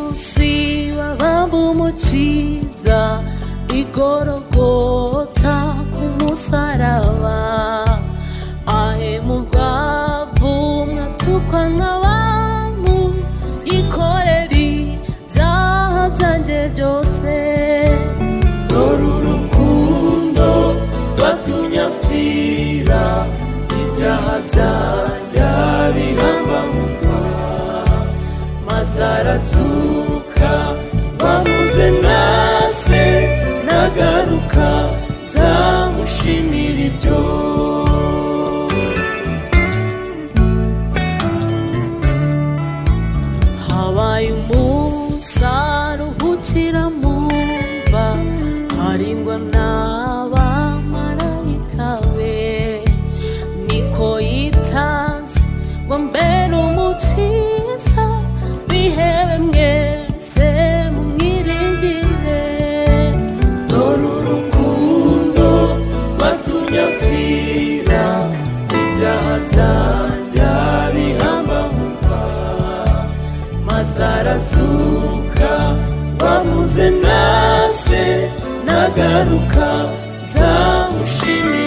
munsi wabamba umukiza igorogota ku musaraba, ahemurwa avumwa atukwa n'abantu, yikorera ibyaha byanjye byose. Dore urukundo rwatumye apfira, ibyaha byanjye abihamba mu mva, maze arazuka wamuze nase nagaruka nzamushimira ibyo. Habaye umunsi aruhukira mu mva, harindwa n'abamarayika be, niko yitanze ngo mbere umukiza, bihebe mwese mumwiringire. Dore urukundo rwatumye apfira, ibyaha byanjye abihamba mu mva, maze arazuka wamuze nase nagaruka nzamushimira.